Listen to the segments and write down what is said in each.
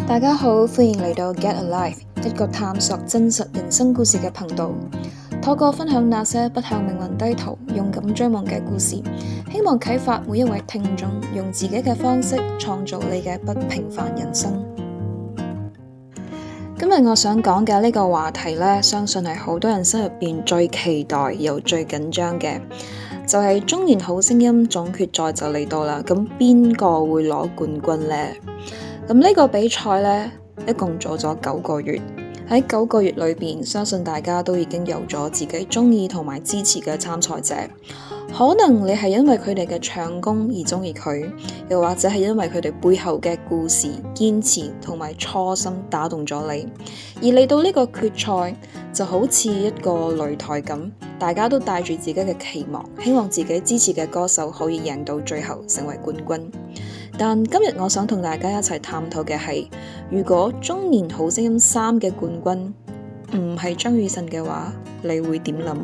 大家好，歡迎嚟到 Get Alive， 一個探索真實人生故事嘅頻道。透過分享那些不向命運低頭、勇敢追夢嘅故事，希望啟發每一位聽眾，用自己嘅方式創造你嘅不平凡人生。今日我想講嘅呢個話題呢，相信係好多人心入邊最期待又最緊張嘅，就係中年好聲音總決賽就嚟到啦。咁邊個會攞冠軍呢？咁呢個比賽呢，一共做咗9個月。喺9個月裏邊，相信大家都已經有咗自己中意同埋支持嘅參賽者。可能你係因為佢哋嘅唱功而中意佢，又或者係因為佢哋背後嘅故事、堅持同埋初心打動咗你。而嚟到呢個決賽，就好似一個擂台咁，大家都帶住自己嘅期望，希望自己支持嘅歌手可以贏到最後，成為冠軍。但今日我想同大家一齊探討嘅係，如果中年好聲音3嘅冠軍唔係張雨晨嘅話，你會點諗？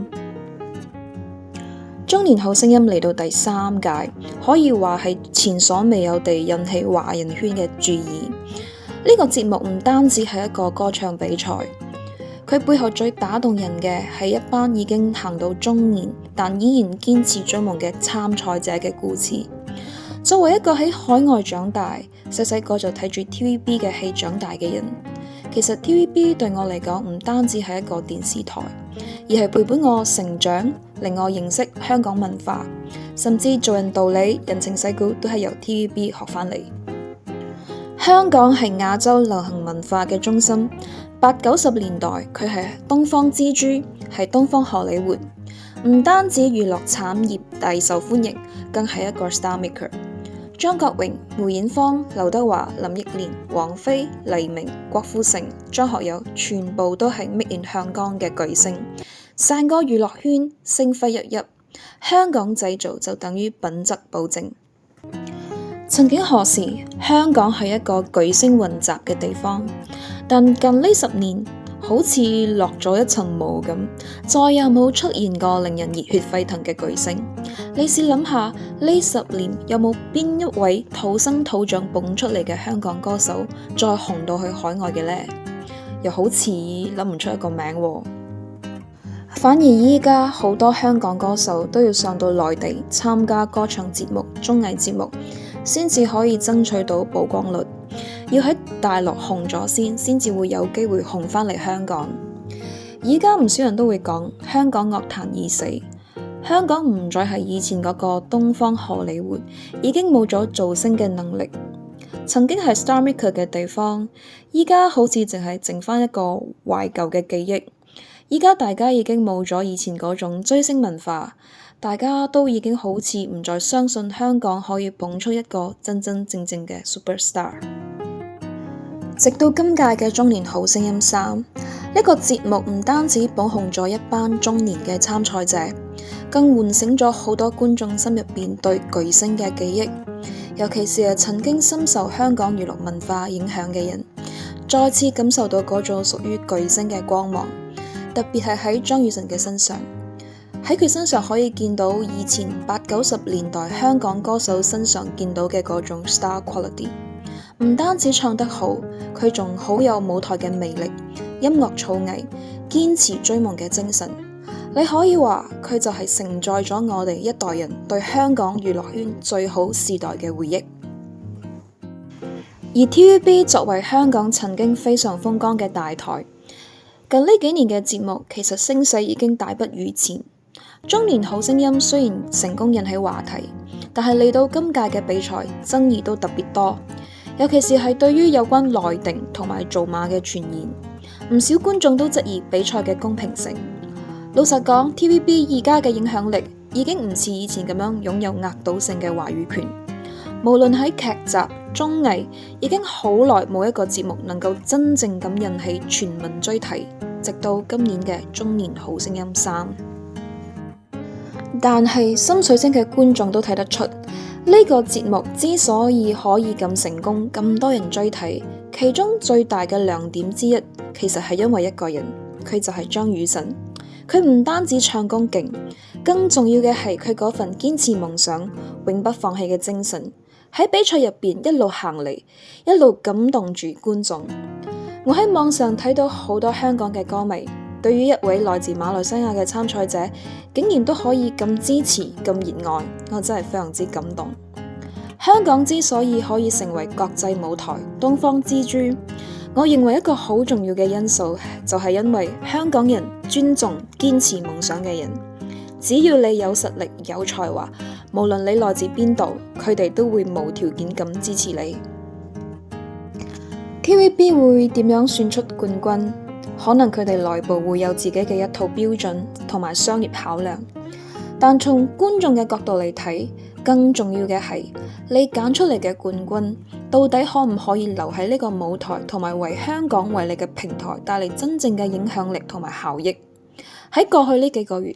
中年好聲音嚟到第3屆，可以話係前所未有地引起華人圈嘅注意。呢個節目唔單止係一個歌唱比賽，佢背後最打動人嘅係一班已經行到中年，但依然堅持追夢嘅參賽者嘅故事。作為一個喺海外長大，細細個就睇住 TVB 嘅戲長大嘅人，其實 TVB 對我嚟講唔單止係一個電視台，而係陪伴我成長，令我認識香港文化，甚至做人道理、人情世故都係由 TVB 學返嚟。香港係亞洲流行文化嘅中心，80、90年代佢係東方之珠，係東方荷里活，唔單止娛樂產業大受歡迎，更係一個 star maker。張國榮、梅艷芳、劉德華、林憶蓮、王菲、黎明、郭富城、張學友，全部都係 made in 香港嘅巨星。成個娛樂圈星輝熠熠，香港製造就等於品質保證。曾幾何時，香港係一個巨星雲集嘅地方，但近呢10年，好似落咗一層霧咁，再也冇出現過令人熱血沸騰嘅巨星。你試諗下，呢10年有冇邊一位土生土長蹦出嚟嘅香港歌手再紅到去海外嘅呢？又好似諗唔出一個名喎。反而依家好多香港歌手都要上到內地參加歌唱節目、綜藝節目，先至可以爭取到曝光率。要喺大陸紅咗先至會有機會紅返嚟香港。而家唔少人都會講香港樂壇已死，香港唔再係以前嗰個東方荷里活，已經冇咗造星嘅能力。曾經係 star maker 嘅地方，依家好似淨係剩返一個懷舊嘅記憶。依家大家已經冇咗以前嗰種追星文化，大家都已經好似唔再相信香港可以捧出一個真真正正嘅 superstar。直到今屆嘅中年好聲音3，呢個節目唔單止捧紅咗一班中年嘅參賽者，更喚醒咗好多觀眾心入邊對巨星嘅記憶，尤其是係曾經深受香港娛樂文化影響嘅人，再次感受到嗰種屬於巨星嘅光芒。特別係喺張雨晨嘅身上，喺佢身上可以見到以前80、90年代香港歌手身上見到嘅嗰種 star quality。唔單止唱得好，佢仲好有舞台嘅魅力，音樂造詣，堅持追夢嘅精神。你可以話佢就係承載咗我哋一代人對香港娛樂圈最好時代嘅回憶。而 TVB 作為香港曾經非常風光嘅大台，近呢幾年嘅節目其實聲勢已經大不如前。中年好聲音雖然成功引起話題，但係嚟到今屆嘅比賽爭議都特別多，尤其是係對於有關內定同埋造馬嘅傳言，唔少觀眾都質疑比賽嘅公平性。老實講， TVB 而家嘅影響力已經唔似以前咁樣擁有壓倒性嘅話語權，無論喺劇集、綜藝，已經好耐冇一個節目能夠真正咁引起全民追睇，直到今年嘅中年好聲音3。但係心水清嘅觀眾都睇得出，呢個節目之所以可以咁成功，咁多人追睇，其中最大嘅亮點之一，其實係因為一個人，佢就係張雨晨。佢唔單止唱功勁，更重要嘅係佢嗰份堅持夢想、永不放棄嘅精神。喺比賽入邊一路行嚟，一路感動住觀眾。我喺網上睇到好多香港嘅歌迷，對於一位來自馬來西亞嘅參賽者，竟然都可以咁支持、咁熱愛，我真係非常之感動。香港之所以可以成為國際舞台東方之珠，我認為一個好重要嘅因素就係因為香港人尊重堅持夢想嘅人。只要你有實力、有才華，無論你來自邊度，佢哋都會無條件咁支持你。TVB 會點樣選出冠軍？可能佢哋內部會有自己嘅一套標準同埋商業考量，但從觀眾嘅角度嚟睇，更重要嘅係你揀出嚟嘅冠軍到底可唔可以留喺呢個舞台，同埋為香港為你嘅平台帶嚟真正嘅影響力同埋效益。喺過去呢幾個月，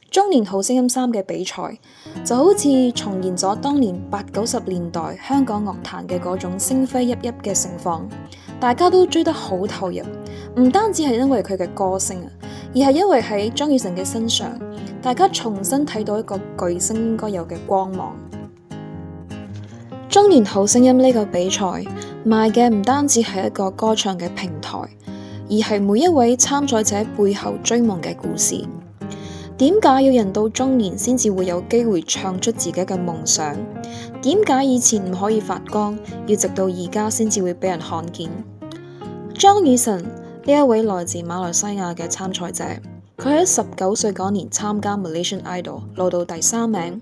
中年好聲音3嘅比賽就好似重現咗當年80-90年代香港樂壇嘅嗰種星輝熠熠嘅盛況，大家都追得好投入，唔單止係因為佢嘅歌聲而係因為喺張雨晨嘅身上，大家重新睇到一個巨星應該有嘅光芒。中年好聲音呢個比賽賣嘅唔單止係一個歌唱嘅平台，而係每一位參賽者背後追夢嘅故事。點解要人到中年先至會有機會唱出自己嘅夢想？點解以前唔可以發光，要直到而家先至會俾人看見？張雨晨呢一位來自馬來西亞嘅參賽者，佢喺19歲嗰年參加 Malaysian Idol 攞到第3名。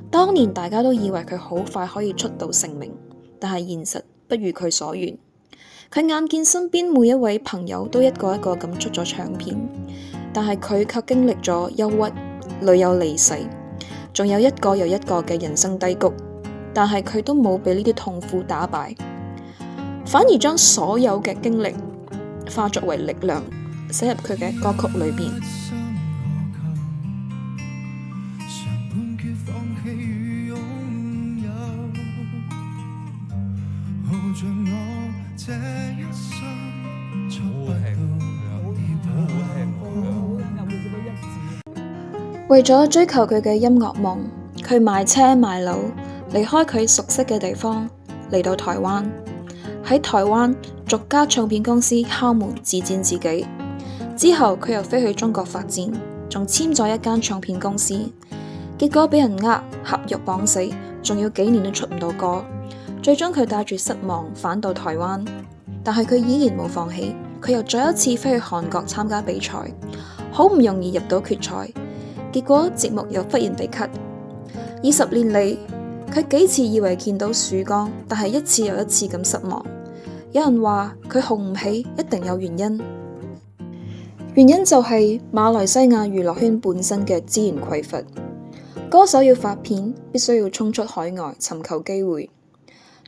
當年大家都以為佢好快可以出道成名，但係現實不如佢所願。佢眼見身邊每一位朋友都一個一個咁出咗唱片，但係佢卻經歷咗憂鬱、女友離世，仲有一個又一個嘅人生低谷，但係佢都冇俾呢啲痛苦打敗，反而將所有嘅經歷化作為力量，寫入佢嘅歌曲裏邊。為咗追求佢嘅音樂夢，佢賣車賣樓，離開佢熟悉嘅地方，嚟到台灣。喺台灣逐家唱片公司敲門自薦自己，之後佢又飛去中國發展，仲簽咗一間唱片公司，結果俾人合約綁死，仲要幾年都出唔到歌。最終佢帶住失望返到台灣，但係佢依然冇放棄，佢又再一次飛去韓國參加比賽，好唔容易入到決賽。結果節目又忽然被 cut。20年嚟，佢幾次以為見到曙光，但係一次又一次咁失望。有人話佢紅唔起，一定有原因。原因就係馬來西亞娛樂圈本身嘅資源匱乏。歌手要發片，必須要衝出海外尋求機會。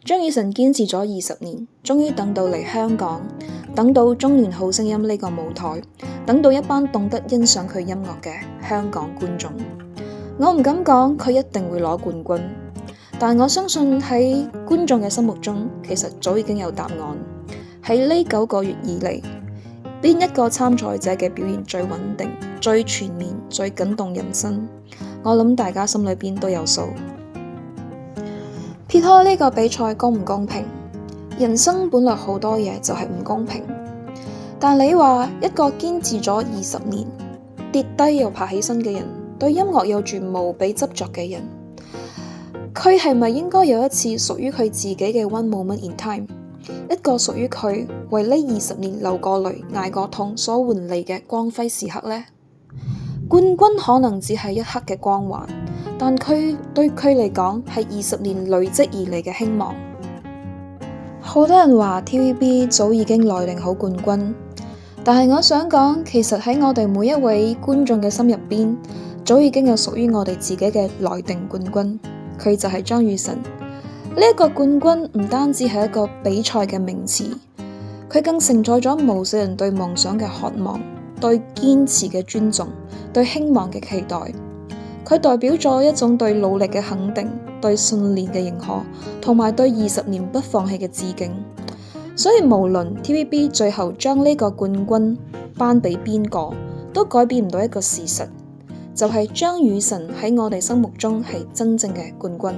張雨晨堅持咗20年，終於等到嚟香港，等到中年好聲音呢個舞台，等到一班懂得欣賞佢音樂嘅香港觀眾。我唔敢講佢一定會攞冠軍，但我相信喺觀眾嘅心目中，其實早已經有答案。喺呢9個月以嚟，邊一個參賽者嘅表現最穩定、最全面、最感動人心？我諗大家心裏邊都有數。撇開呢個比賽公唔公平，人生本來好多嘢就係唔公平。但你話一個堅持咗20年，跌低又爬起身嘅人，對音樂有住無比執着嘅人，佢係咪應該有一次屬於佢自己嘅 one moment in time，一個屬於佢為呢20年流過淚、捱過痛所換嚟嘅光輝時刻呢？冠軍可能只係一刻嘅光環，但佢對佢嚟講係20年累積而嚟嘅興亡。好多人話 TVB 早已經內定好冠軍，但係我想講，其實喺我哋每一位觀眾嘅心入邊，早已經有屬於我哋自己嘅內定冠軍，佢就係張雨晨。呢一個冠軍唔單止係一個比賽嘅名詞，佢更承載咗無數人對夢想嘅渴望，對堅持嘅尊重，對興亡嘅期待。佢代表咗一種對努力嘅肯定，對信念嘅認可，同埋對20年不放棄嘅致敬。所以無論 TVB 最後將呢個冠軍頒俾邊個，都改變唔到一個事實，就係張雨晨喺我哋心目中係真正嘅冠軍。